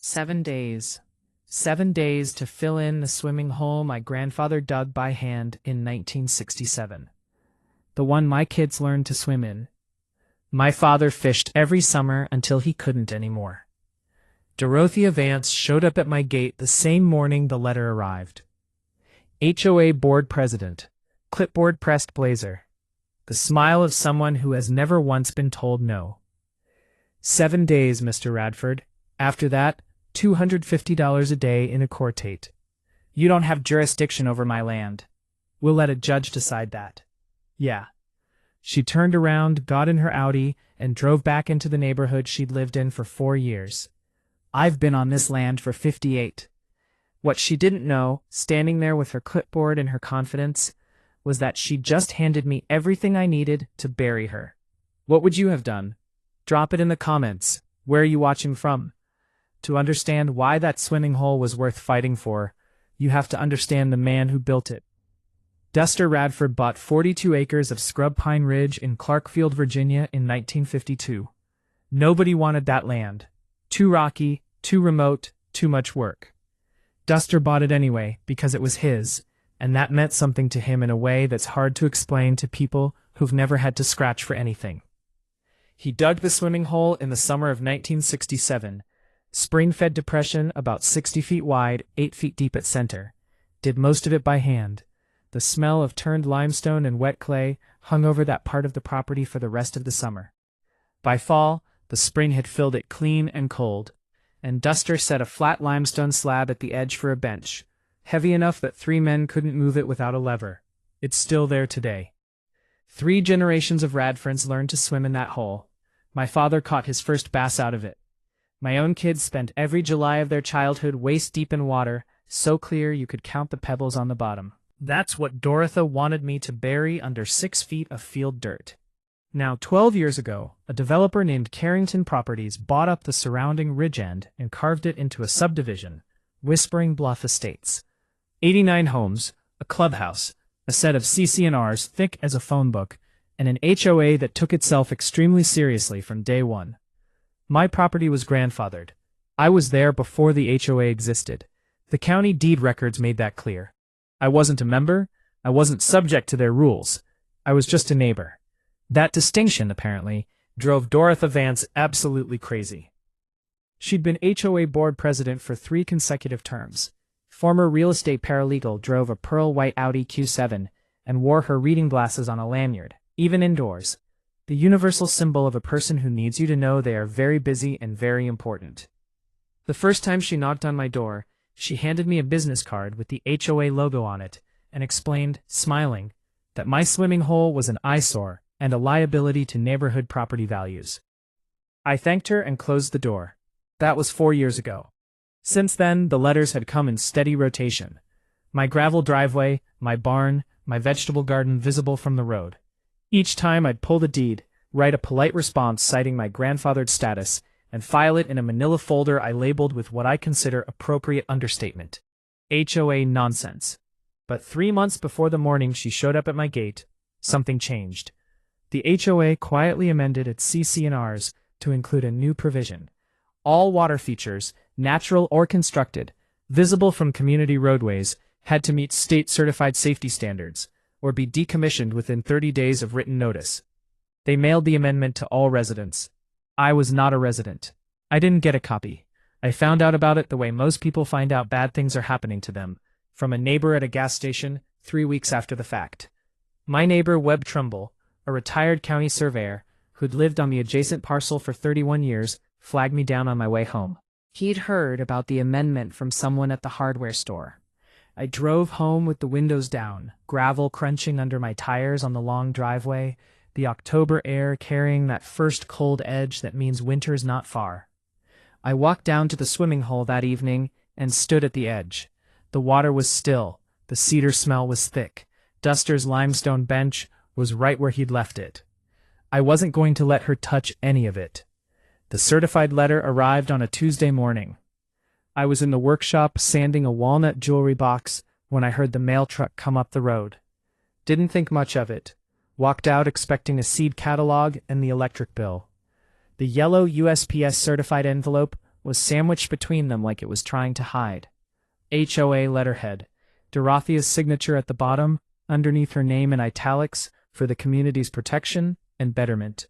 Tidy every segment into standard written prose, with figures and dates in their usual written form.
7 days. 7 days to fill in the swimming hole my grandfather dug by hand in 1967. The one my kids learned to swim in. My father fished every summer until he couldn't anymore. Dorothea Vance showed up at my gate the same morning the letter arrived. HOA board president, clipboard pressed blazer. The smile of someone who has never once been told no. 7 days, Mr. Radford. After that, $250 a day in a court date. You don't have jurisdiction over my land. We'll let a judge decide that. Yeah. She turned around, got in her Audi, and drove back into the neighborhood she'd lived in for 4 years. I've been on this land for 58. What she didn't know, standing there with her clipboard and her confidence, was that she'd just handed me everything I needed to bury her. What would you have done? Drop it in the comments. Where are you watching from? To understand why that swimming hole was worth fighting for, you have to understand the man who built it. Duster Radford bought 42 acres of scrub pine ridge in Clarkfield, Virginia in 1952. Nobody wanted that land. Too rocky, too remote, too much work. Duster bought it anyway because it was his, and that meant something to him in a way that's hard to explain to people who've never had to scratch for anything. He dug the swimming hole in the summer of 1967, spring-fed depression about 60 feet wide, 8 feet deep at center. Did most of it by hand. The smell of turned limestone and wet clay hung over that part of the property for the rest of the summer. By fall, the spring had filled it clean and cold, and Duster set a flat limestone slab at the edge for a bench, heavy enough that 3 men couldn't move it without a lever. It's still there today. 3 generations of Radfords learned to swim in that hole. My father caught his first bass out of it. My own kids spent every July of their childhood waist-deep in water, so clear you could count the pebbles on the bottom. That's what Dorothea wanted me to bury under 6 feet of field dirt. Now, 12 years ago, a developer named Carrington Properties bought up the surrounding ridge end and carved it into a subdivision, Whispering Bluff Estates. 89 homes, a clubhouse, a set of CC&Rs thick as a phone book, and an HOA that took itself extremely seriously from day one. My property was grandfathered. I was there before the HOA existed. The county deed records made that clear. I wasn't a member. I wasn't subject to their rules. I was just a neighbor. That distinction, apparently, drove Dorothea Vance absolutely crazy. She'd been HOA board president for 3 consecutive terms. Former real estate paralegal drove a pearl white Audi Q7 and wore her reading glasses on a lanyard, even indoors. The universal symbol of a person who needs you to know they are very busy and very important. The first time she knocked on my door, she handed me a business card with the HOA logo on it and explained, smiling, that my swimming hole was an eyesore and a liability to neighborhood property values. I thanked her and closed the door. That was 4 years ago. Since then, the letters had come in steady rotation. My gravel driveway, my barn, my vegetable garden visible from the road. Each time I'd pull the deed, write a polite response citing my grandfathered status, and file it in a manila folder I labeled with what I consider appropriate understatement. HOA nonsense. But 3 months before the morning she showed up at my gate, something changed. The HOA quietly amended its CC&Rs to include a new provision. All water features, natural or constructed, visible from community roadways, had to meet state-certified safety standards, or be decommissioned within 30 days of written notice. They mailed the amendment to all residents. I was not a resident. I didn't get a copy. I found out about it the way most people find out bad things are happening to them, from a neighbor at a gas station 3 weeks after the fact. My neighbor Webb Trumbull, a retired county surveyor who'd lived on the adjacent parcel for 31 years, flagged me down on my way home. He'd heard about the amendment from someone at the hardware store. I drove home with the windows down, gravel crunching under my tires on the long driveway, the October air carrying that first cold edge that means winter's not far. I walked down to the swimming hole that evening and stood at the edge. The water was still, the cedar smell was thick. Duster's limestone bench was right where he'd left it. I wasn't going to let her touch any of it. The certified letter arrived on a Tuesday morning. I was in the workshop sanding a walnut jewelry box when I heard the mail truck come up the road. Didn't think much of it. Walked out expecting a seed catalog and the electric bill. The yellow USPS certified envelope was sandwiched between them like it was trying to hide. HOA letterhead, Dorothea's signature at the bottom, underneath her name in italics, for the community's protection and betterment.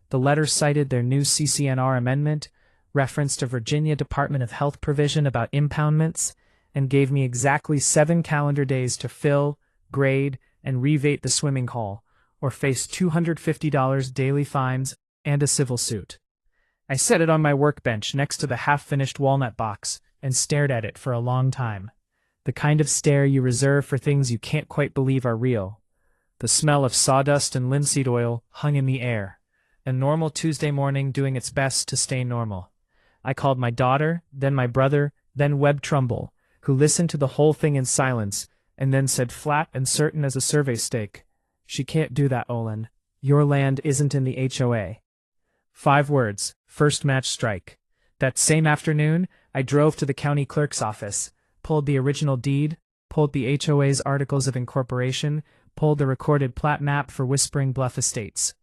The letter cited their new CCNR amendment, referenced a Virginia Department of Health provision about impoundments, and gave me exactly 7 calendar days to fill, grade, and revate the swimming hole, or face $250 daily fines and a civil suit. I set it on my workbench next to the half-finished walnut box and stared at it for a long time. The kind of stare you reserve for things you can't quite believe are real. The smell of sawdust and linseed oil hung in the air. A normal Tuesday morning doing its best to stay normal. I called my daughter, then my brother, then Webb Trumbull, who listened to the whole thing in silence, and then said flat and certain as a survey stake, "She can't do that, Olin. Your land isn't in the HOA." 5 words, first match strike. That same afternoon, I drove to the county clerk's office, pulled the original deed, pulled the HOA's articles of incorporation, pulled the recorded plat map for Whispering Bluff Estates.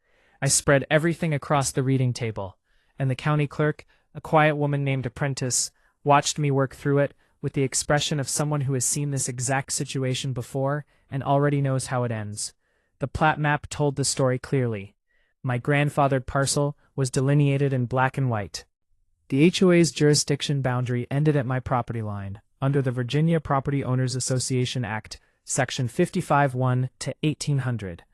I spread everything across the reading table, and the county clerk, a quiet woman named Apprentice, watched me work through it with the expression of someone who has seen this exact situation before and already knows how it ends. The plat map told the story clearly. My grandfathered parcel was delineated in black and white. The HOA's jurisdiction boundary ended at my property line, under the Virginia Property Owners Association Act, Section 55(1) to 1800.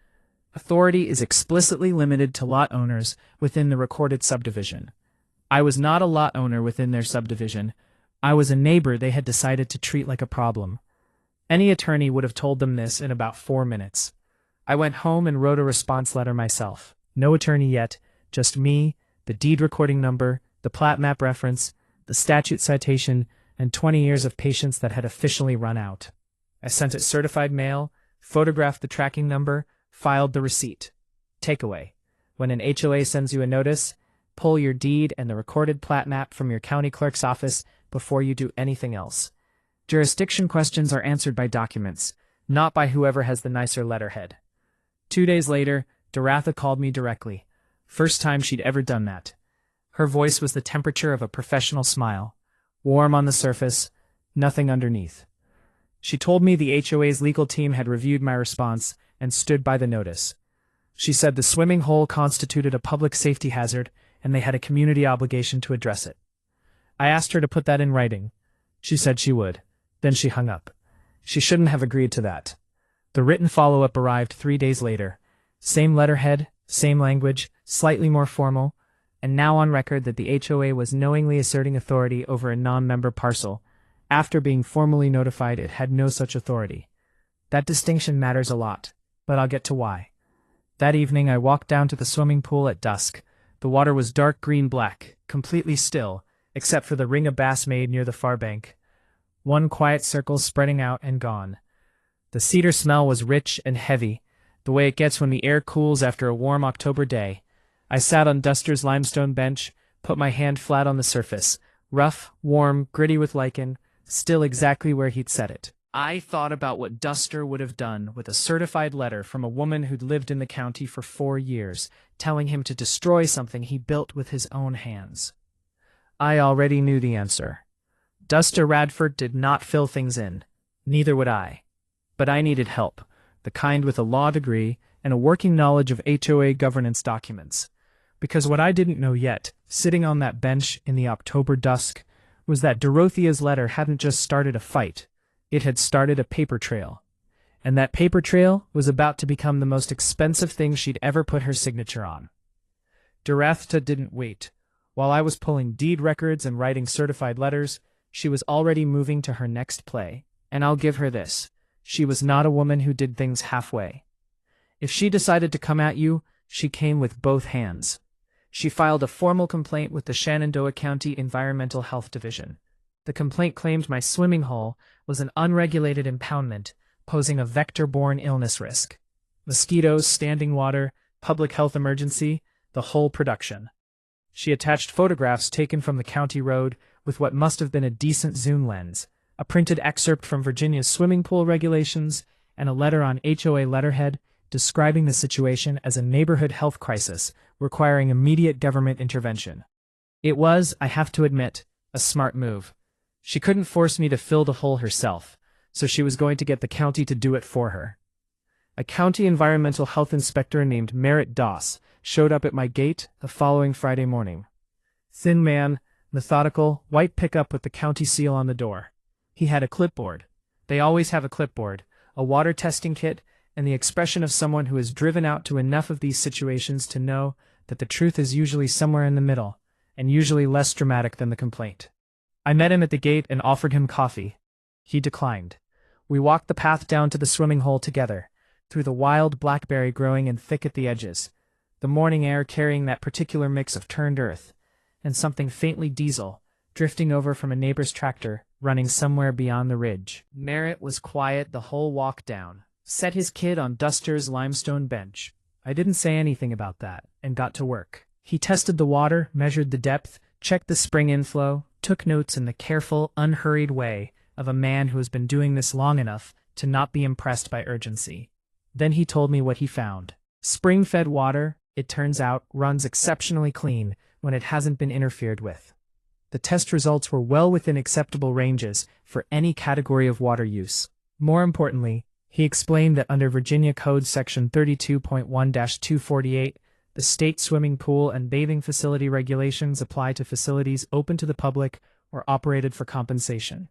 Authority is explicitly limited to lot owners within the recorded subdivision. I was not a lot owner within their subdivision. I was a neighbor they had decided to treat like a problem. Any attorney would have told them this in about 4 minutes. I went home and wrote a response letter myself. No attorney yet, just me, the deed recording number, the plat map reference, the statute citation, and 20 years of patience that had officially run out. I sent it certified mail, photographed the tracking number, filed the receipt. Takeaway: when an HOA sends you a notice, pull your deed and the recorded plat map from your county clerk's office before you do anything else. Jurisdiction questions are answered by documents, not by whoever has the nicer letterhead. 2 days later, Dorothea called me directly. First time she'd ever done that. Her voice was the temperature of a professional smile. Warm on the surface, nothing underneath. She told me the HOA's legal team had reviewed my response and stood by the notice. She said the swimming hole constituted a public safety hazard and they had a community obligation to address it. I asked her to put that in writing. She said she would. Then she hung up. She shouldn't have agreed to that. The written follow-up arrived 3 days later. Same letterhead, same language, slightly more formal, and now on record that the HOA was knowingly asserting authority over a non-member parcel, after being formally notified it had no such authority. That distinction matters a lot, but I'll get to why. That evening I walked down to the swimming pool at dusk. The water was dark green-black, completely still, except for the ring of bass made near the far bank. One quiet circle spreading out and gone. The cedar smell was rich and heavy, the way it gets when the air cools after a warm October day. I sat on Duster's limestone bench, put my hand flat on the surface, rough, warm, gritty with lichen, still exactly where he'd set it. I thought about what Duster would have done with a certified letter from a woman who'd lived in the county for 4 years, telling him to destroy something he built with his own hands. I already knew the answer. Duster Radford did not fill things in. Neither would I. But I needed help, the kind with a law degree and a working knowledge of HOA governance documents. Because what I didn't know yet, sitting on that bench in the October dusk, was that Dorothea's letter hadn't just started a fight. It had started a paper trail. And that paper trail was about to become the most expensive thing she'd ever put her signature on. Dorothea didn't wait. While I was pulling deed records and writing certified letters, she was already moving to her next play. And I'll give her this. She was not a woman who did things halfway. If she decided to come at you, she came with both hands. She filed a formal complaint with the Shenandoah County Environmental Health Division. The complaint claimed my swimming hole was an unregulated impoundment, posing a vector-borne illness risk. Mosquitoes, standing water, public health emergency, the whole production. She attached photographs taken from the county road with what must have been a decent zoom lens, a printed excerpt from Virginia's swimming pool regulations, and a letter on HOA letterhead describing the situation as a neighborhood health crisis requiring immediate government intervention. It was, I have to admit, A smart move. She couldn't force me to fill the hole herself, so she was going to get the county to do it for her. A county environmental health inspector named Merritt Doss showed up at my gate the following Friday morning. Thin man, methodical, white pickup with the county seal on the door. He had a clipboard. They always have a clipboard, a water testing kit, and the expression of someone who has driven out to enough of these situations to know that the truth is usually somewhere in the middle, and usually less dramatic than the complaint. I met him at the gate and offered him coffee. He declined. We walked the path down to the swimming hole together, through the wild blackberry growing in thick at the edges, the morning air carrying that particular mix of turned earth, and something faintly diesel, drifting over from a neighbor's tractor, running somewhere beyond the ridge. Merritt was quiet the whole walk down, set his kid on Duster's limestone bench. I didn't say anything about that, and got to work. He tested the water, measured the depth, checked the spring inflow, took notes in the careful, unhurried way of a man who has been doing this long enough to not be impressed by urgency. Then he told me what he found. Spring-fed water, it turns out, runs exceptionally clean when it hasn't been interfered with. The test results were well within acceptable ranges for any category of water use. More importantly, he explained that under Virginia Code Section 32.1-248, the state swimming pool and bathing facility regulations apply to facilities open to the public or operated for compensation.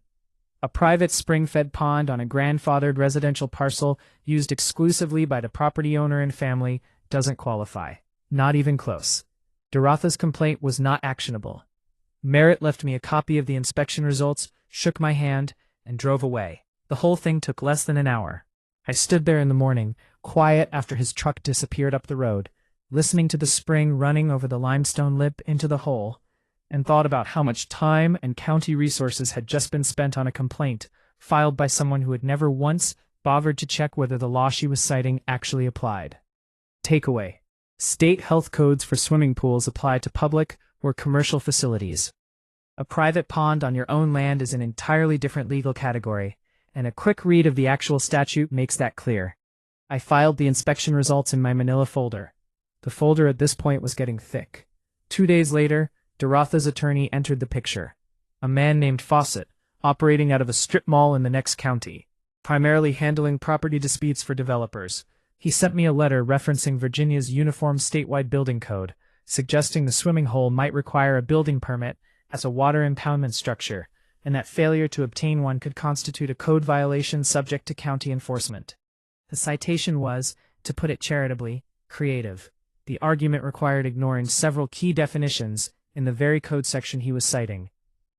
A private spring-fed pond on a grandfathered residential parcel used exclusively by the property owner and family doesn't qualify. Not even close. Dorotha's complaint was not actionable. Merritt left me a copy of the inspection results, shook my hand, and drove away. The whole thing took less than an hour. I stood there in the morning, quiet after his truck disappeared up the road, listening to the spring running over the limestone lip into the hole, and thought about how much time and county resources had just been spent on a complaint filed by someone who had never once bothered to check whether the law she was citing actually applied. Takeaway. State health codes for swimming pools apply to public or commercial facilities. A private pond on your own land is an entirely different legal category, and a quick read of the actual statute makes that clear. I filed the inspection results in my manila folder. The folder at this point was getting thick. 2 days later, Dorotha's attorney entered the picture. A man named Fawcett, operating out of a strip mall in the next county, primarily handling property disputes for developers. He sent me a letter referencing Virginia's uniform statewide building code, suggesting the swimming hole might require a building permit as a water impoundment structure, and that failure to obtain one could constitute a code violation subject to county enforcement. The citation was, to put it charitably, creative. The argument required ignoring several key definitions in the very code section he was citing.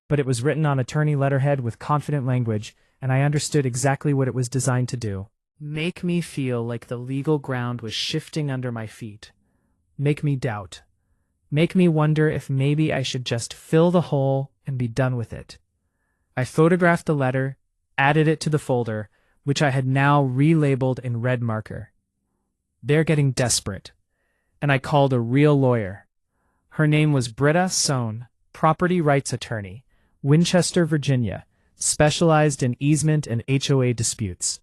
But it was written on attorney letterhead with confident language, and I understood exactly what it was designed to do. Make me feel like the legal ground was shifting under my feet. Make me doubt. Make me wonder if maybe I should just fill the hole and be done with it. I photographed the letter, added it to the folder, which I had now relabeled in red marker. They're getting desperate, and I called a real lawyer. Her name was Britta Sohn, property rights attorney, Winchester, Virginia, specialized in easement and HOA disputes.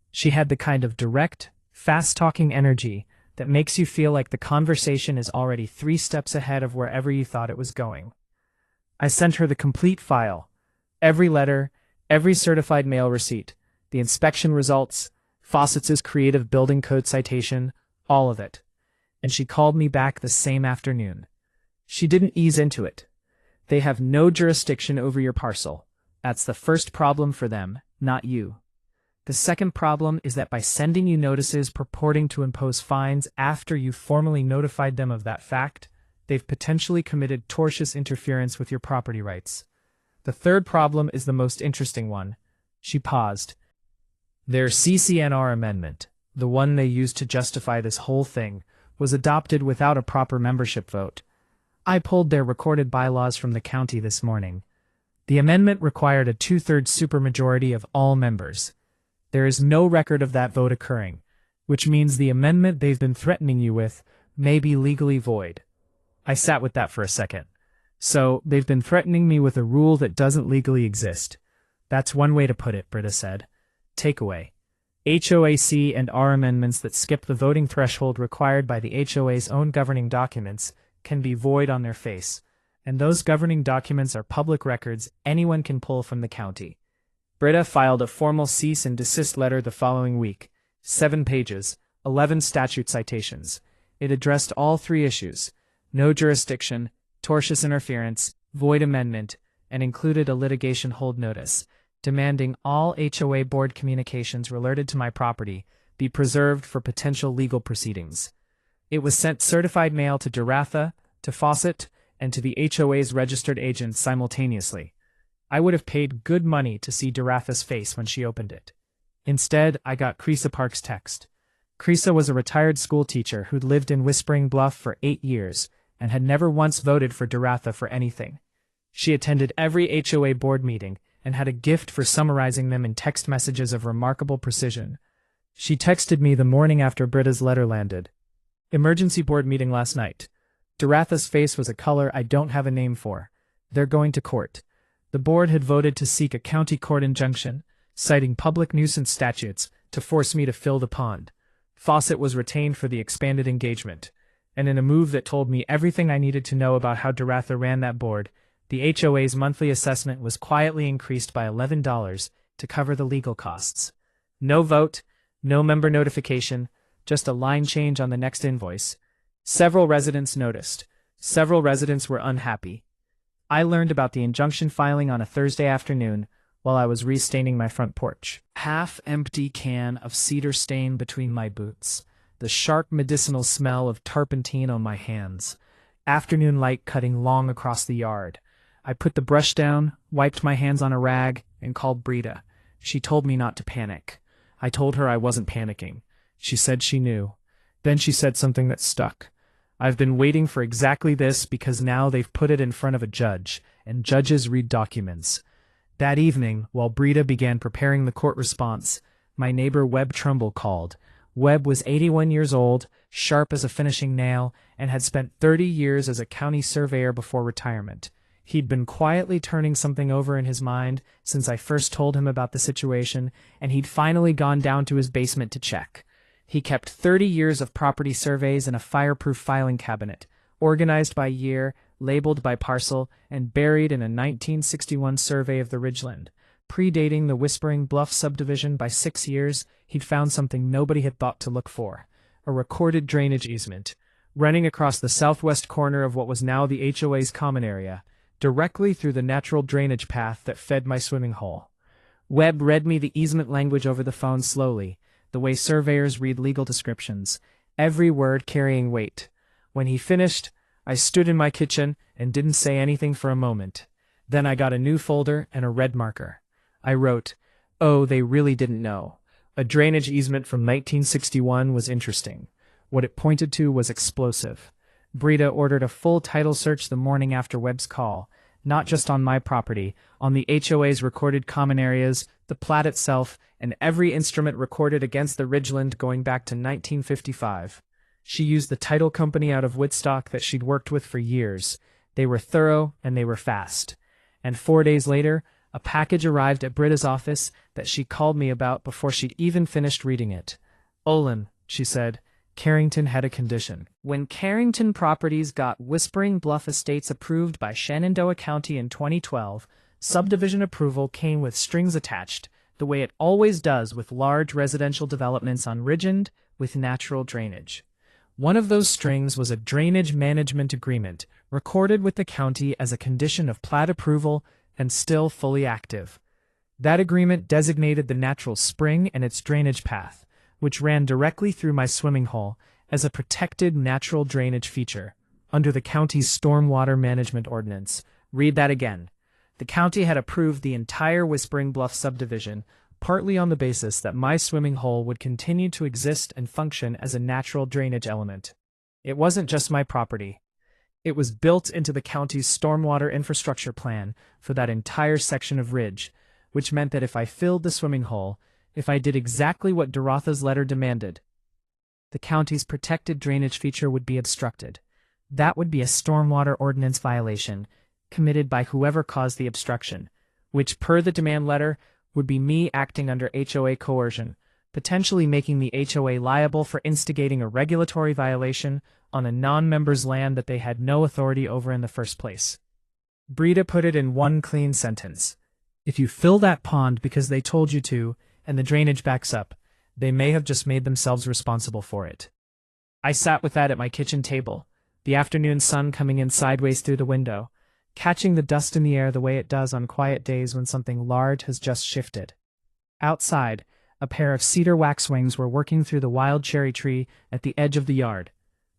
She had the kind of direct, fast-talking energy that makes you feel like the conversation is already 3 steps ahead of wherever you thought it was going. I sent her the complete file, every letter, every certified mail receipt, the inspection results, Fawcett's creative building code citation, all of it. And she called me back the same afternoon. She didn't ease into it. They have no jurisdiction over your parcel. That's the first problem for them, not you. The second problem is that by sending you notices purporting to impose fines after you formally notified them of that fact, they've potentially committed tortious interference with your property rights. The third problem is the most interesting one. She paused. Their CCNR amendment, the one they used to justify this whole thing, was adopted without a proper membership vote. I pulled their recorded bylaws from the county this morning. The amendment required a 2/3 supermajority of all members. There is no record of that vote occurring, which means the amendment they've been threatening you with may be legally void. I sat with that for a second. So, they've been threatening me with a rule that doesn't legally exist. That's one way to put it, Britta said. Takeaway. HOAC and R amendments that skip the voting threshold required by the HOA's own governing documents can be void on their face, and those governing documents are public records anyone can pull from the county. Britta filed a formal cease and desist letter the following week, 7 pages, 11 statute citations. It addressed all 3 issues: no jurisdiction, tortious interference, void amendment, and included a litigation hold notice, demanding all HOA board communications related to my property be preserved for potential legal proceedings. It was sent certified mail to Duratha, to Fawcett, and to the HOA's registered agent simultaneously. I would have paid good money to see Duratha's face when she opened it. Instead, I got Creasa Park's text. Creasa was a retired school teacher who'd lived in Whispering Bluff for 8 years and had never once voted for Duratha for anything. She attended every HOA board meeting and had a gift for summarizing them in text messages of remarkable precision. She texted me the morning after Britta's letter landed. Emergency board meeting last night. Duratha's face was a color I don't have a name for. They're going to court. The board had voted to seek a county court injunction, citing public nuisance statutes, to force me to fill the pond. Fawcett was retained for the expanded engagement, and in a move that told me everything I needed to know about how Duratha ran that board, the HOA's monthly assessment was quietly increased by $11 to cover the legal costs. No vote, no member notification, just a line change on the next invoice. Several residents noticed. Several residents were unhappy. I learned about the injunction filing on a Thursday afternoon while I was restaining my front porch. Half-empty can of cedar stain between my boots. The sharp medicinal smell of turpentine on my hands. Afternoon light cutting long across the yard. I put the brush down, wiped my hands on a rag, and called Britta. She told me not to panic. I told her I wasn't panicking. She said she knew. Then she said something that stuck. I've been waiting for exactly this because now they've put it in front of a judge, and judges read documents. That evening, while Britta began preparing the court response, my neighbor Webb Trumbull called. Webb was 81 years old, sharp as a finishing nail, and had spent 30 years as a county surveyor before retirement. He'd been quietly turning something over in his mind since I first told him about the situation, and he'd finally gone down to his basement to check. He kept 30 years of property surveys in a fireproof filing cabinet, organized by year, labeled by parcel, and buried in a 1961 survey of the Ridgeland. Predating the Whispering Bluff subdivision by 6 years, he'd found something nobody had thought to look for: a recorded drainage easement, running across the southwest corner of what was now the HOA's common area, directly through the natural drainage path that fed my swimming hole. Webb read me the easement language over the phone slowly, the way surveyors read legal descriptions, every word carrying weight. When he finished, I stood in my kitchen and didn't say anything for a moment. Then I got a new folder and a red marker. I wrote, "Oh, they really didn't know." A drainage easement from 1961 was interesting. What it pointed to was explosive. Britta ordered a full title search the morning after Webb's call, not just on my property, on the HOA's recorded common areas, the plat itself, and every instrument recorded against the Ridgeland going back to 1955. She used the title company out of Woodstock that she'd worked with for years. They were thorough and they were fast. And 4 days later, a package arrived at Britta's office that she called me about before she'd even finished reading it. "Olin," she said, "Carrington had a condition." When Carrington Properties got Whispering Bluff Estates approved by Shenandoah County in 2012, subdivision approval came with strings attached, the way it always does with large residential developments on Ridgeland with natural drainage. One of those strings was a drainage management agreement, recorded with the county as a condition of plat approval and still fully active. That agreement designated the natural spring and its drainage path, which ran directly through my swimming hole, as a protected natural drainage feature, under the county's stormwater management ordinance. Read that again. The county had approved the entire Whispering Bluff subdivision, partly on the basis that my swimming hole would continue to exist and function as a natural drainage element. It wasn't just my property. It was built into the county's stormwater infrastructure plan for that entire section of ridge, which meant that if I filled the swimming hole, if I did exactly what Duratha's letter demanded, the county's protected drainage feature would be obstructed. That would be a stormwater ordinance violation, committed by whoever caused the obstruction, which, per the demand letter, would be me acting under HOA coercion, potentially making the HOA liable for instigating a regulatory violation on a non-member's land that they had no authority over in the first place. Brita put it in one clean sentence. If you fill that pond because they told you to, and the drainage backs up, they may have just made themselves responsible for it. I sat with that at my kitchen table, the afternoon sun coming in sideways through the window, catching the dust in the air the way it does on quiet days when something large has just shifted. Outside, a pair of cedar waxwings were working through the wild cherry tree at the edge of the yard.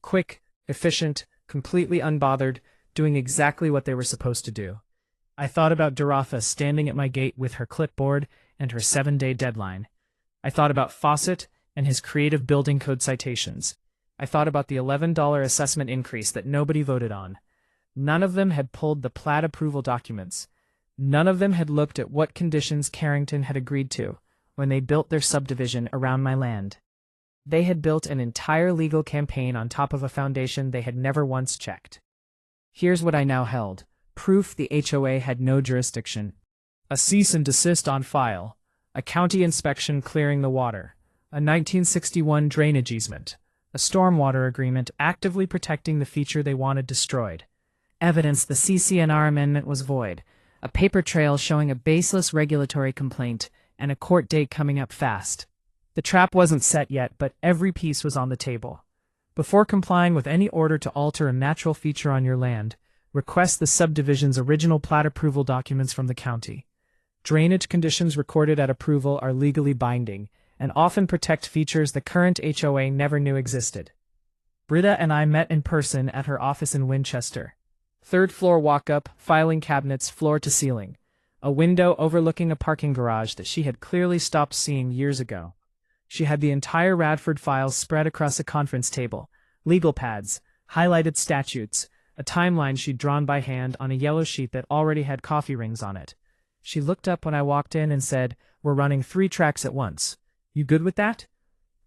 Quick, efficient, completely unbothered, doing exactly what they were supposed to do. I thought about Dorotha standing at my gate with her clipboard and her 7-day deadline. I thought about Fawcett and his creative building code citations. I thought about the $11 assessment increase that nobody voted on. None of them had pulled the plat approval documents. None of them had looked at what conditions Carrington had agreed to when they built their subdivision around my land. They had built an entire legal campaign on top of a foundation they had never once checked. Here's what I now held. Proof the HOA had no jurisdiction. A cease and desist on file. A county inspection clearing the water. A 1961 drainage easement. A stormwater agreement actively protecting the feature they wanted destroyed. Evidence the CC&R amendment was void. A paper trail showing a baseless regulatory complaint, and a court date coming up fast. The trap wasn't set yet, but every piece was on the table. Before complying with any order to alter a natural feature on your land, request the subdivision's original plat approval documents from the county. Drainage conditions recorded at approval are legally binding, and often protect features the current HOA never knew existed. Brita and I met in person at her office in Winchester. Third floor walk-up, filing cabinets floor to ceiling. A window overlooking a parking garage that she had clearly stopped seeing years ago. She had the entire Radford files spread across a conference table, legal pads, highlighted statutes, a timeline she'd drawn by hand on a yellow sheet that already had coffee rings on it. She looked up when I walked in and said, "We're running 3 tracks at once. You good with that?"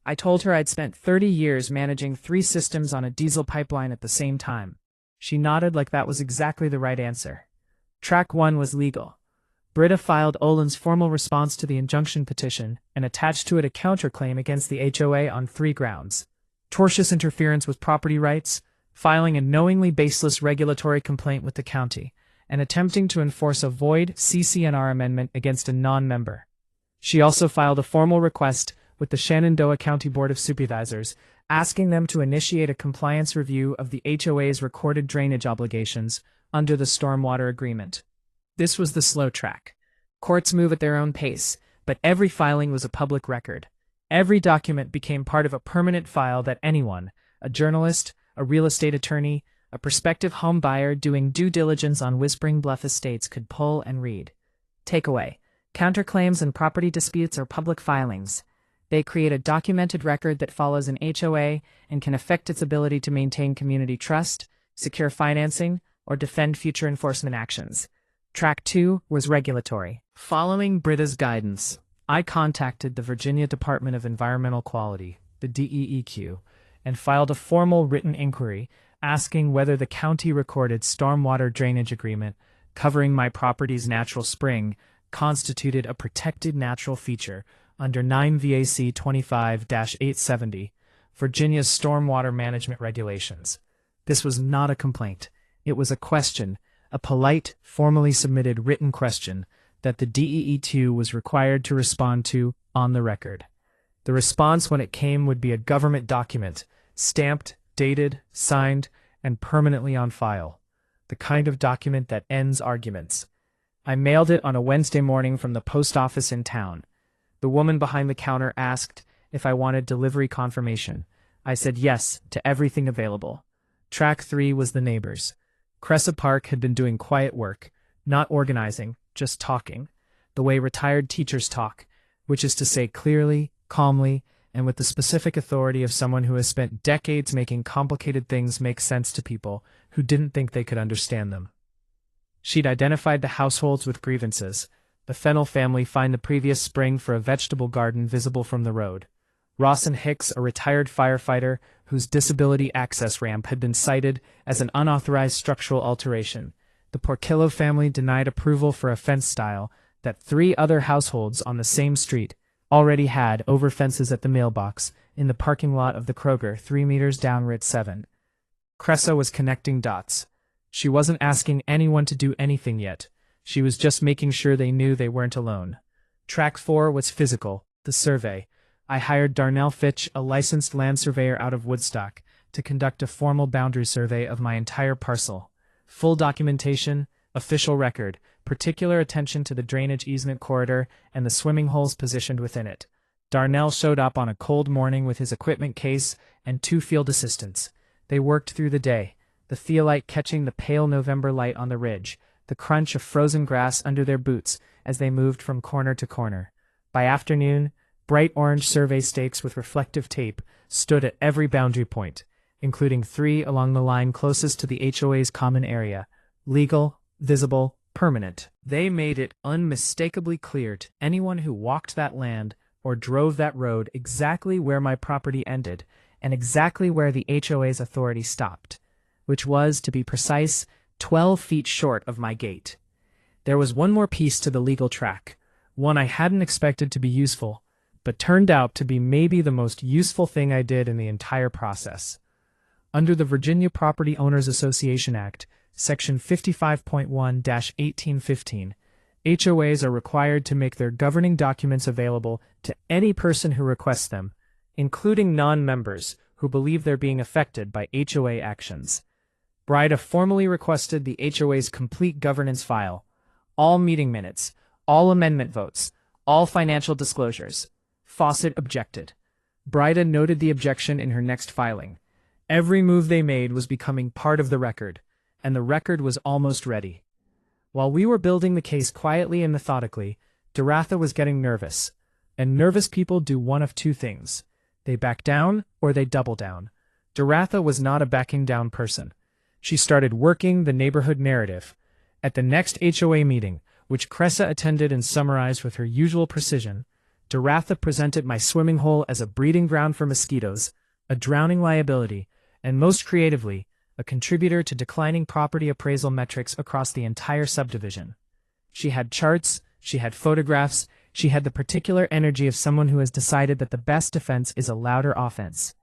I told her I'd spent 30 years managing 3 systems on a diesel pipeline at the same time. She nodded like that was exactly the right answer. Track 1 was legal. Brita filed Olin's formal response to the injunction petition and attached to it a counterclaim against the HOA on 3 grounds. Tortious interference with property rights, filing a knowingly baseless regulatory complaint with the county, and attempting to enforce a void CC&R amendment against a non-member. She also filed a formal request with the Shenandoah County Board of Supervisors, asking them to initiate a compliance review of the HOA's recorded drainage obligations under the stormwater agreement. This was the slow track. Courts move at their own pace, but every filing was a public record. Every document became part of a permanent file that anyone, a journalist, a real estate attorney, a prospective home buyer doing due diligence on Whispering Bluff Estates could pull and read. Takeaway: counterclaims and property disputes are public filings. They create a documented record that follows an HOA and can affect its ability to maintain community trust, secure financing, or defend future enforcement actions. Track 2 was regulatory. Following Brita's guidance, I contacted the Virginia Department of Environmental Quality, the DEEQ, and filed a formal written inquiry asking whether the county-recorded stormwater drainage agreement covering my property's natural spring constituted a protected natural feature under 9 VAC 25-870, Virginia's stormwater management regulations. This was not a complaint. It was a question, a polite, formally submitted written question that the DEEQ was required to respond to on the record. The response when it came would be a government document, stamped, dated, signed, and permanently on file. The kind of document that ends arguments. I mailed it on a Wednesday morning from the post office in town. The woman behind the counter asked if I wanted delivery confirmation. I said yes to everything available. Track 3 was the neighbors. Cressa Park had been doing quiet work, not organizing, just talking, the way retired teachers talk, which is to say clearly, calmly, and with the specific authority of someone who has spent decades making complicated things make sense to people who didn't think they could understand them. She'd identified the households with grievances. The Fennell family fined the previous spring for a vegetable garden visible from the road. Rawson Hicks, a retired firefighter whose disability access ramp had been cited as an unauthorized structural alteration. The Portillo family denied approval for a fence style that 3 other households on the same street already had over fences at the mailbox in the parking lot of the Kroger 3 meters down Route 7. Cressa was connecting dots. She wasn't asking anyone to do anything yet. She was just making sure they knew they weren't alone. Track 4 was physical, the survey. I hired Darnell Fitch, a licensed land surveyor out of Woodstock, to conduct a formal boundary survey of my entire parcel. Full documentation, official record, particular attention to the drainage easement corridor and the swimming holes positioned within it. Darnell showed up on a cold morning with his equipment case and 2 field assistants. They worked through the day, the theolite catching the pale November light on the ridge, the crunch of frozen grass under their boots as they moved from corner to corner. By afternoon, bright orange survey stakes with reflective tape stood at every boundary point, including 3 along the line closest to the HOA's common area: legal, visible, permanent. They made it unmistakably clear to anyone who walked that land or drove that road exactly where my property ended and exactly where the HOA's authority stopped, which was, to be precise, 12 feet short of my gate. There was one more piece to the legal track, one I hadn't expected to be useful, but turned out to be maybe the most useful thing I did in the entire process. Under the Virginia Property Owners Association Act, Section 55.1-1815, HOAs are required to make their governing documents available to any person who requests them, including non-members who believe they're being affected by HOA actions. Brida formally requested the HOA's complete governance file, all meeting minutes, all amendment votes, all financial disclosures. Fawcett objected. Brida noted the objection in her next filing. Every move they made was becoming part of the record, and the record was almost ready. While we were building the case quietly and methodically, Doratha was getting nervous. And nervous people do one of 2 things. They back down or they double down. Doratha was not a backing down person. She started working the neighborhood narrative. At the next HOA meeting, which Cressa attended and summarized with her usual precision, Doratha presented my swimming hole as a breeding ground for mosquitoes, a drowning liability, and most creatively, a contributor to declining property appraisal metrics across the entire subdivision. She had charts, she had photographs, she had the particular energy of someone who has decided that the best defense is a louder offense.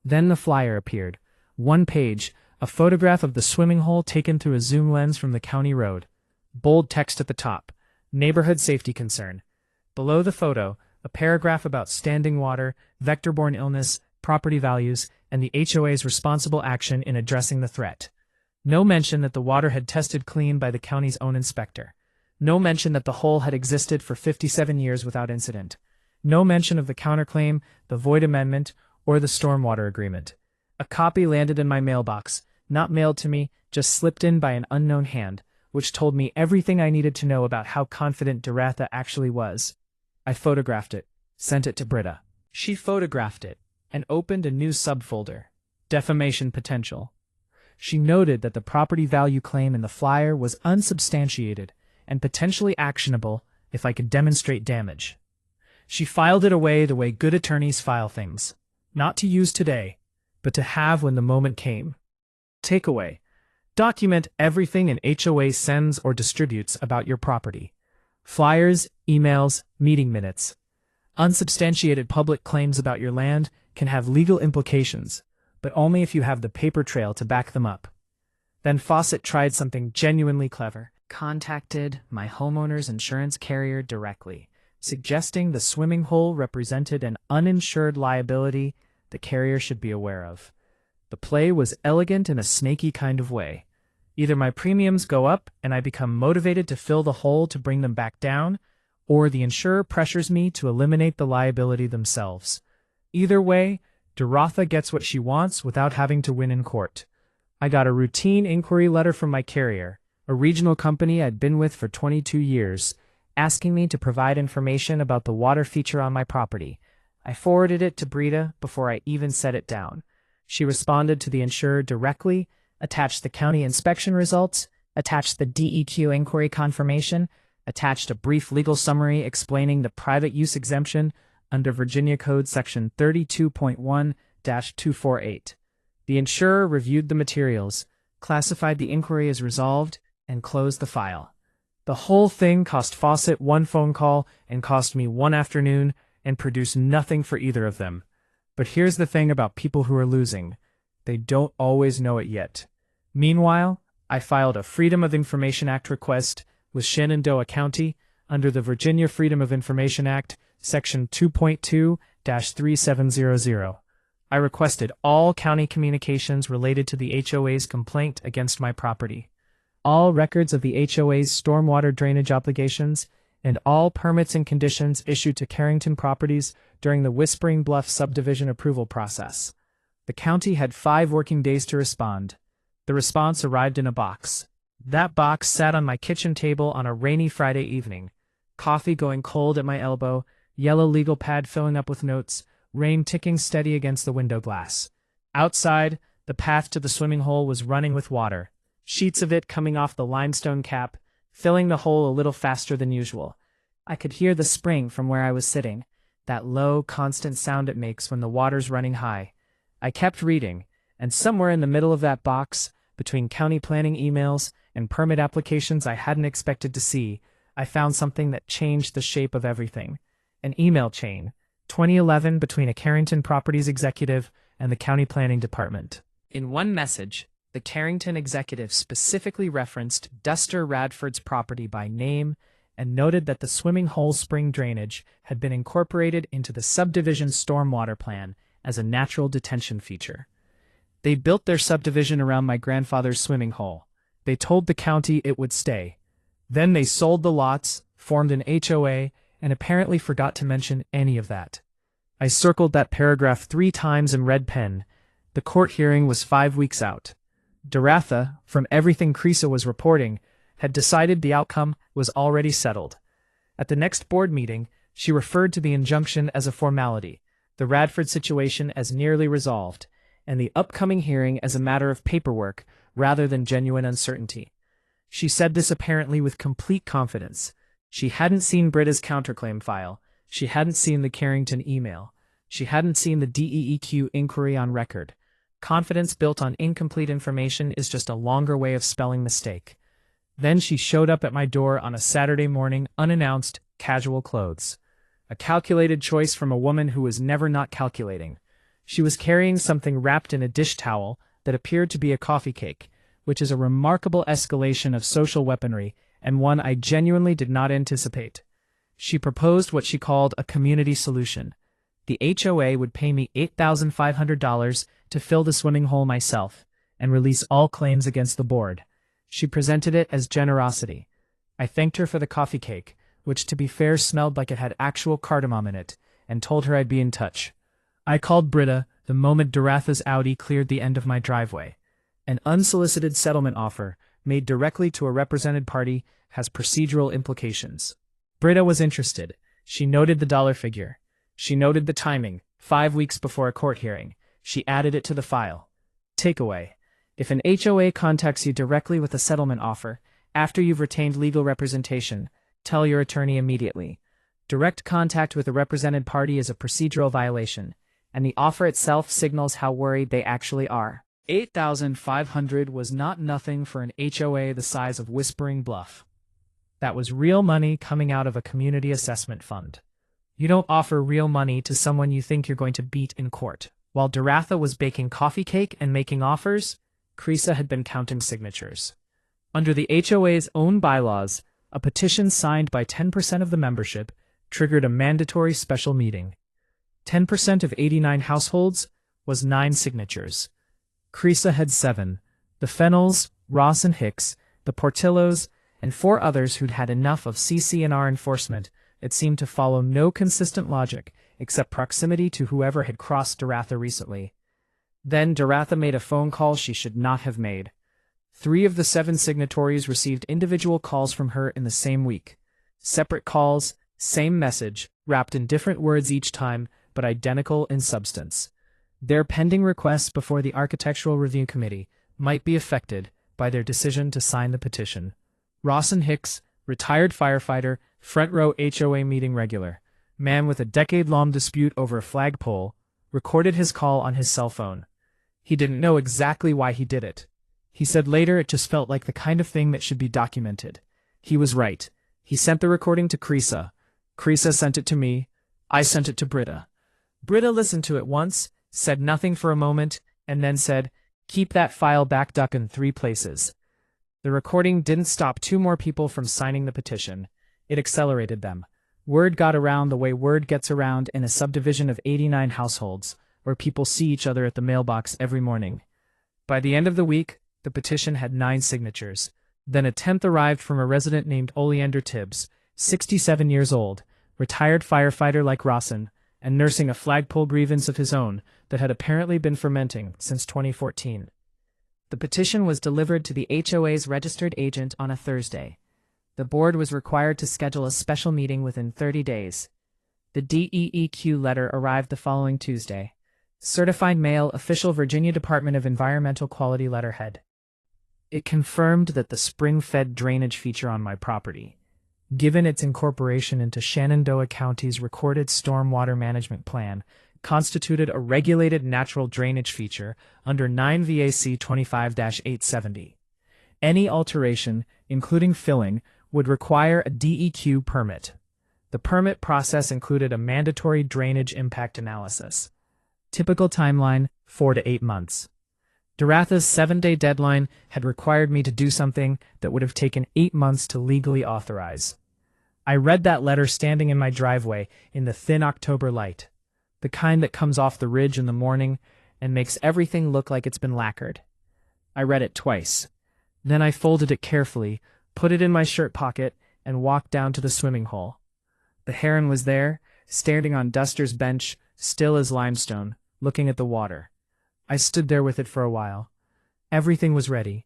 Then the flyer appeared. 1 page, a photograph of the swimming hole taken through a zoom lens from the county road. Bold text at the top, neighborhood safety concern. Below the photo, a paragraph about standing water, vector-borne illness, property values, and the HOA's responsible action in addressing the threat. No mention that the water had tested clean by the county's own inspector. No mention that the hole had existed for 57 years without incident. No mention of the counterclaim, the void amendment, or the stormwater agreement. A copy landed in my mailbox, not mailed to me, just slipped in by an unknown hand, which told me everything I needed to know about how confident Doratha actually was. I photographed it, sent it to Britta. She photographed it, and opened a new subfolder, Defamation Potential. She noted that the property value claim in the flyer was unsubstantiated and potentially actionable if I could demonstrate damage. She filed it away the way good attorneys file things, not to use today, but to have when the moment came. Takeaway: document everything an HOA sends or distributes about your property. Flyers, emails, meeting minutes. Unsubstantiated public claims about your land can have legal implications, but only if you have the paper trail to back them up. Then Fawcett tried something genuinely clever. Contacted my homeowner's insurance carrier directly, suggesting the swimming hole represented an uninsured liability the carrier should be aware of. The play was elegant in a snaky kind of way. Either my premiums go up and I become motivated to fill the hole to bring them back down, or the insurer pressures me to eliminate the liability themselves. Either way, Doratha gets what she wants without having to win in court. I got a routine inquiry letter from my carrier, a regional company I'd been with for 22 years, asking me to provide information about the water feature on my property. I forwarded it to Brita before I even set it down. She responded to the insurer directly, attached the county inspection results, attached the DEQ inquiry confirmation, attached a brief legal summary explaining the private use exemption under Virginia Code Section 32.1-248. The insurer reviewed the materials, classified the inquiry as resolved, and closed the file. The whole thing cost Fawcett 1 phone call and cost me 1 afternoon and produced nothing for either of them. But here's the thing about people who are losing. They don't always know it yet. Meanwhile, I filed a Freedom of Information Act request with Shenandoah County under the Virginia Freedom of Information Act, Section 2.2-3700. I requested all county communications related to the HOA's complaint against my property, all records of the HOA's stormwater drainage obligations, and all permits and conditions issued to Carrington Properties during the Whispering Bluff subdivision approval process. The county had 5 working days to respond. The response arrived in a box. That box sat on my kitchen table on a rainy Friday evening, coffee going cold at my elbow, yellow legal pad filling up with notes, rain ticking steady against the window glass. Outside, the path to the swimming hole was running with water, sheets of it coming off the limestone cap, filling the hole a little faster than usual. I could hear the spring from where I was sitting, that low, constant sound it makes when the water's running high. I kept reading, and somewhere in the middle of that box, between county planning emails and permit applications I hadn't expected to see, I found something that changed the shape of everything. An email chain, 2011, between a Carrington Properties executive and the county planning department. In one message, the Carrington executive specifically referenced Duster Radford's property by name and noted that the swimming hole spring drainage had been incorporated into the subdivision stormwater plan as a natural detention feature. They built their subdivision around my grandfather's swimming hole. They told the county it would stay. Then they sold the lots, formed an HOA, and apparently forgot to mention any of that. I circled that paragraph 3 times in red pen. The court hearing was 5 weeks out. Doratha, from everything Creasa was reporting, had decided the outcome was already settled. At the next board meeting, she referred to the injunction as a formality, the Radford situation as nearly resolved, and the upcoming hearing as a matter of paperwork rather than genuine uncertainty. She said this apparently with complete confidence. She hadn't seen Britta's counterclaim file. She hadn't seen the Carrington email. She hadn't seen the DEEQ inquiry on record. Confidence built on incomplete information is just a longer way of spelling mistake. Then she showed up at my door on a Saturday morning, unannounced, casual clothes. A calculated choice from a woman who was never not calculating. She was carrying something wrapped in a dish towel that appeared to be a coffee cake, which is a remarkable escalation of social weaponry and one I genuinely did not anticipate. She proposed what she called a community solution. The HOA would pay me $8,500 to fill the swimming hole myself and release all claims against the board. She presented it as generosity. I thanked her for the coffee cake, which to be fair smelled like it had actual cardamom in it, and told her I'd be in touch. I called Britta the moment Doratha's Audi cleared the end of my driveway. An unsolicited settlement offer, made directly to a represented party, has procedural implications. Britta was interested. She noted the dollar figure. She noted the timing, 5 weeks before a court hearing. She added it to the file. Takeaway. If an HOA contacts you directly with a settlement offer, after you've retained legal representation, tell your attorney immediately. Direct contact with a represented party is a procedural violation, and the offer itself signals how worried they actually are. $8,500 was not nothing for an HOA the size of Whispering Bluff. That was real money coming out of a community assessment fund. You don't offer real money to someone you think you're going to beat in court. While Doratha was baking coffee cake and making offers, Creasa had been counting signatures. Under the HOA's own bylaws, a petition signed by 10% of the membership triggered a mandatory special meeting. 10% of 89 households was 9 signatures. Creasa had 7. The Fennells, Ross and Hicks, the Portillos, and 4 others who'd had enough of CC&R enforcement. It seemed to follow no consistent logic except proximity to whoever had crossed Doratha recently. Then Doratha made a phone call she should not have made. 3 of the 7 signatories received individual calls from her in the same week. Separate calls, same message, wrapped in different words each time, but identical in substance. Their pending requests before the Architectural Review Committee might be affected by their decision to sign the petition. Ross and Hicks, retired firefighter, front row HOA meeting regular, man with a decade-long dispute over a flagpole, recorded his call on his cell phone. He didn't know exactly why he did it. He said later it just felt like the kind of thing that should be documented. He was right. He sent the recording to Creasa. Creasa sent it to me. I sent it to Britta. Britta listened to it once, said nothing for a moment, and then said, "Keep that file backed up in 3 places." The recording didn't stop two more people from signing the petition. It accelerated them. Word got around the way word gets around in a subdivision of 89 households, where people see each other at the mailbox every morning. By the end of the week, the petition had 9 signatures. Then a 10th arrived from a resident named Oleander Tibbs, 67 years old, retired firefighter like Rawson, and nursing a flagpole grievance of his own that had apparently been fermenting since 2014. The petition was delivered to the HOA's registered agent on a Thursday. The board was required to schedule a special meeting within 30 days. The DEEQ letter arrived the following Tuesday. Certified mail, official Virginia Department of Environmental Quality letterhead. It confirmed that the spring-fed drainage feature on my property, given its incorporation into Shenandoah County's recorded stormwater management plan, constituted a regulated natural drainage feature under 9 VAC 25-870. Any alteration, including filling, would require a DEQ permit. The permit process included a mandatory drainage impact analysis. Typical timeline, 4 to 8 months. Duratha's 7-day deadline had required me to do something that would have taken 8 months to legally authorize. I read that letter standing in my driveway in the thin October light, the kind that comes off the ridge in the morning and makes everything look like it's been lacquered. I read it twice. Then I folded it carefully, put it in my shirt pocket, and walked down to the swimming hole. The heron was there, standing on Duster's bench, still as limestone, looking at the water. I stood there with it for a while. Everything was ready.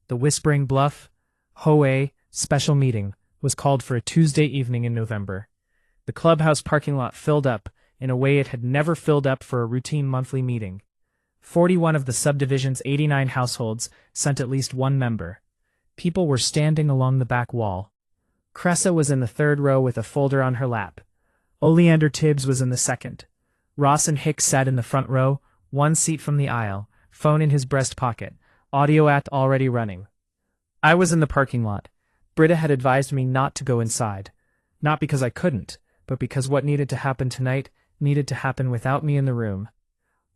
The Whispering Bluff HOA special meeting was called for a Tuesday evening in November. The clubhouse parking lot filled up in a way it had never filled up for a routine monthly meeting. 41 of the subdivision's 89 households sent at least one member. People were standing along the back wall. Cressa was in the 3rd row with a folder on her lap. Oleander Tibbs was in the 2nd. Ross and Hicks sat in the front row, 1 seat from the aisle, phone in his breast pocket, audio app already running. I was in the parking lot. Britta had advised me not to go inside. Not because I couldn't, but because what needed to happen tonight needed to happen without me in the room.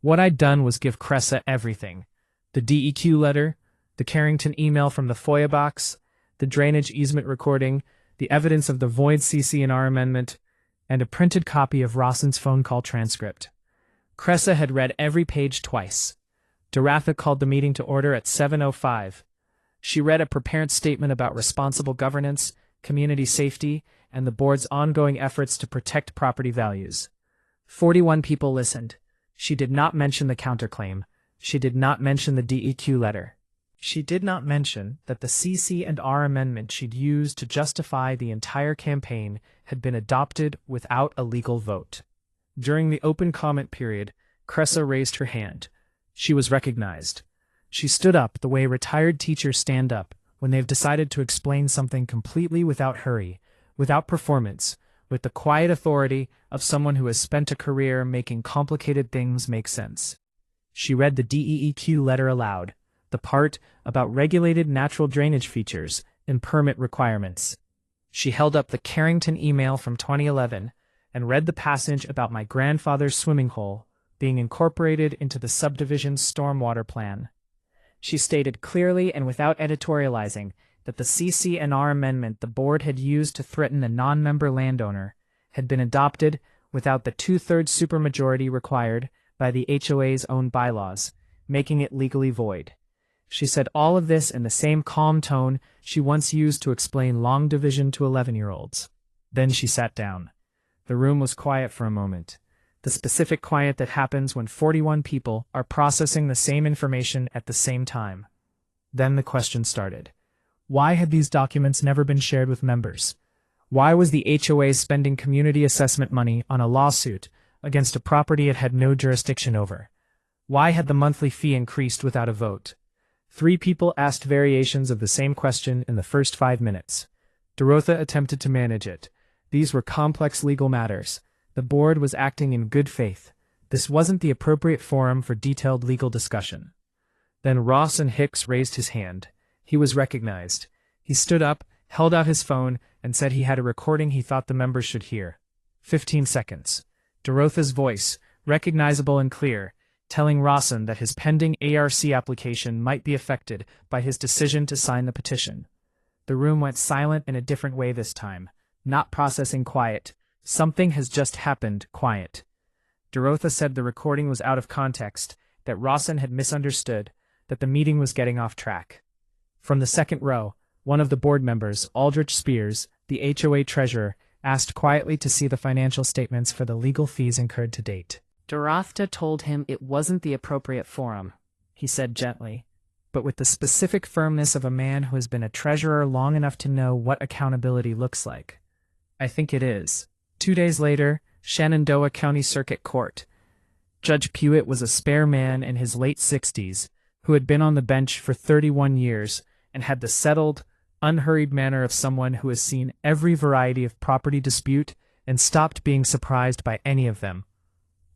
What I'd done was give Cressa everything. The DEQ letter, the Carrington email from the FOIA box, the drainage easement recording, the evidence of the void CC&R amendment, and a printed copy of Rawson's phone call transcript. Cressa had read every page twice. Duratha called the meeting to order at 7:05. She read a prepared statement about responsible governance, community safety, and the board's ongoing efforts to protect property values. 41 people listened. She did not mention the counterclaim. She did not mention the DEQ letter. She did not mention that the CC&R amendment she'd used to justify the entire campaign had been adopted without a legal vote. During the open comment period, Cressa raised her hand. She was recognized. She stood up the way retired teachers stand up when they've decided to explain something completely without hurry, without performance, with the quiet authority of someone who has spent a career making complicated things make sense. She read the DEEQ letter aloud, the part about regulated natural drainage features and permit requirements. She held up the Carrington email from 2011 and read the passage about my grandfather's swimming hole being incorporated into the subdivision's stormwater plan. She stated clearly and without editorializing that the CC&R amendment the board had used to threaten a non-member landowner had been adopted without the 2/3 supermajority required by the HOA's own bylaws, making it legally void. She said all of this in the same calm tone she once used to explain long division to 11-year-olds. Then she sat down. The room was quiet for a moment, the specific quiet that happens when 41 people are processing the same information at the same time. Then the question started. Why had these documents never been shared with members? Why was the HOA spending community assessment money on a lawsuit against a property it had no jurisdiction over? Why had the monthly fee increased without a vote? 3 people asked variations of the same question in the first 5 minutes. Duratha attempted to manage it. These were complex legal matters. The board was acting in good faith. This wasn't the appropriate forum for detailed legal discussion. Then Ross and Hicks raised his hand. He was recognized. He stood up, held out his phone, and said he had a recording he thought the members should hear. 15 seconds. Duratha's voice, recognizable and clear, telling Rawson that his pending ARC application might be affected by his decision to sign the petition. The room went silent in a different way this time. Not processing quiet. Something has just happened quiet. Dorotha said the recording was out of context, that Rawson had misunderstood, that the meeting was getting off track. From the second row, one of the board members, Aldrich Spears, the HOA treasurer, asked quietly to see the financial statements for the legal fees incurred to date. Dorotha told him it wasn't the appropriate forum, he said gently, but with the specific firmness of a man who has been a treasurer long enough to know what accountability looks like. I think it is. 2 days later, Shenandoah County Circuit Court. Judge Pewitt was a spare man in his late 60s who had been on the bench for 31 years and had the settled, unhurried manner of someone who has seen every variety of property dispute and stopped being surprised by any of them.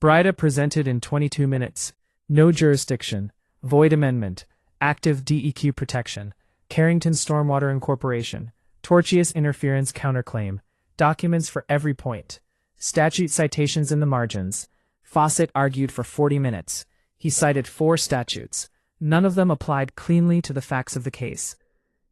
Bryda presented in 22 minutes. No jurisdiction, void amendment, active DEQ protection, Carrington Stormwater Incorporation, tortious interference counterclaim, documents for every point, statute citations in the margins. Fawcett argued for 40 minutes. He cited 4 statutes. None of them applied cleanly to the facts of the case.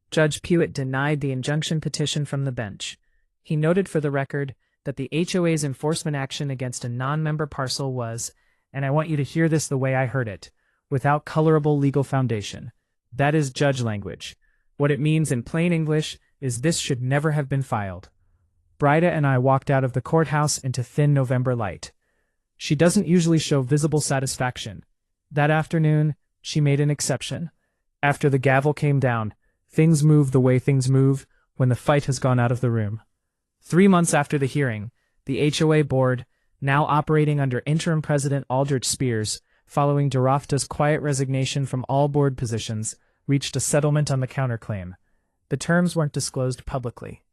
Judge Pewitt denied the injunction petition from the bench. He noted for the record that the HOA's enforcement action against a non-member parcel was, and I want you to hear this the way I heard it, without colorable legal foundation. That is judge language. What it means in plain English is this should never have been filed. Bryda and I walked out of the courthouse into thin November light. She doesn't usually show visible satisfaction. That afternoon, she made an exception. After the gavel came down, things move the way things move when the fight has gone out of the room. 3 months after the hearing, the HOA board, now operating under interim president Aldrich Spears, following Dorotha's quiet resignation from all board positions, reached a settlement on the counterclaim. The terms weren't disclosed publicly.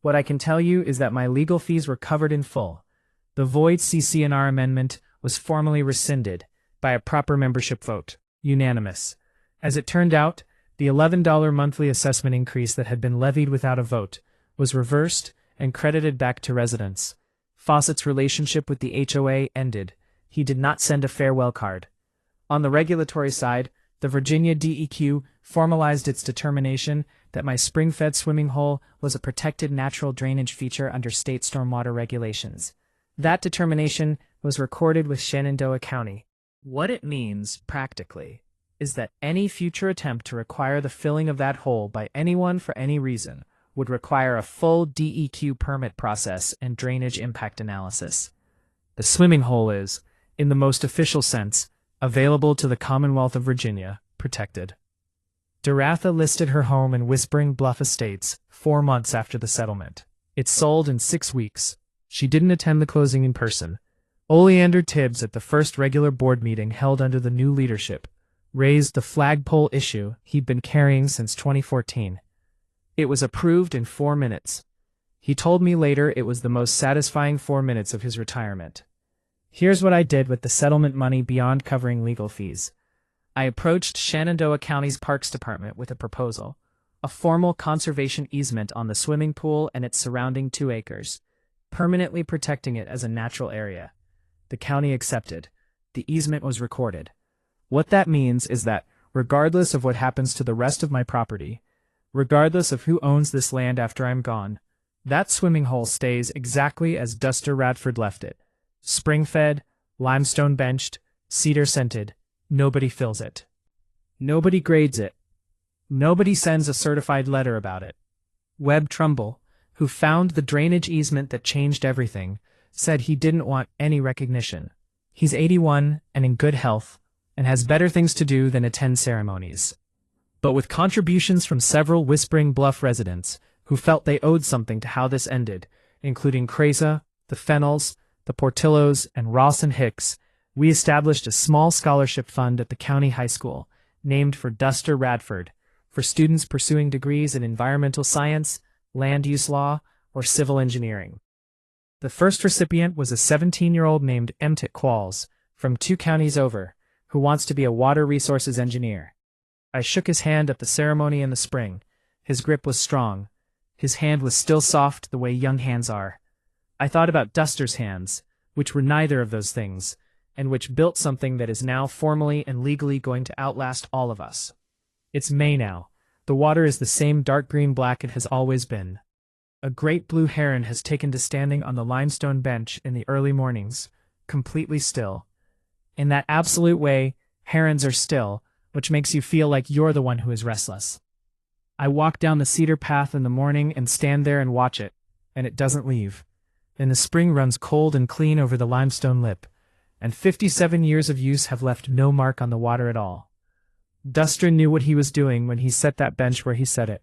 What I can tell you is that my legal fees were covered in full. The void CC&R amendment was formally rescinded by a proper membership vote, unanimous. As it turned out, the $11 monthly assessment increase that had been levied without a vote was reversed and credited back to residents. Fawcett's relationship with the HOA ended. He did not send a farewell card. On the regulatory side, the Virginia DEQ formalized its determination that my spring-fed swimming hole was a protected natural drainage feature under state stormwater regulations. That determination was recorded with Shenandoah County. What it means, practically, is that any future attempt to require the filling of that hole by anyone for any reason would require a full DEQ permit process and drainage impact analysis. The swimming hole is, in the most official sense, available to the Commonwealth of Virginia, protected. Dorotha listed her home in Whispering Bluff Estates 4 months after the settlement. It sold in 6 weeks. She didn't attend the closing in person. Oleander Tibbs, at the first regular board meeting held under the new leadership, raised the flagpole issue he'd been carrying since 2014. It was approved in 4 minutes. He told me later it was the most satisfying 4 minutes of his retirement. Here's what I did with the settlement money beyond covering legal fees. I approached Shenandoah County's Parks Department with a proposal, a formal conservation easement on the swimming pool and its surrounding 2 acres, permanently protecting it as a natural area. The county accepted. The easement was recorded. What that means is that, regardless of what happens to the rest of my property, regardless of who owns this land after I'm gone, that swimming hole stays exactly as Duster Radford left it. Spring-fed, limestone-benched, cedar-scented. Nobody fills it. Nobody grades it. Nobody sends a certified letter about it. Webb Trumbull, who found the drainage easement that changed everything, said he didn't want any recognition. He's 81 and in good health, and has better things to do than attend ceremonies. But with contributions from several Whispering Bluff residents who felt they owed something to how this ended, including Cresa, the Fennels, the Portillos, and Ross and Hicks, we established a small scholarship fund at the county high school, named for Duster Radford, for students pursuing degrees in environmental science, land use law, or civil engineering. The first recipient was a 17-year-old named Emtit Qualls, from 2 counties over, who wants to be a water resources engineer. I shook his hand at the ceremony in the spring. His grip was strong. His hand was still soft the way young hands are. I thought about Duster's hands, which were neither of those things, and which built something that is now formally and legally going to outlast all of us. It's May now. The water is the same dark green-black it has always been. A great blue heron has taken to standing on the limestone bench in the early mornings, completely still. In that absolute way, herons are still, which makes you feel like you're the one who is restless. I walk down the cedar path in the morning and stand there and watch it, and it doesn't leave. Then the spring runs cold and clean over the limestone lip, and 57 years of use have left no mark on the water at all. Duster knew what he was doing when he set that bench where he set it.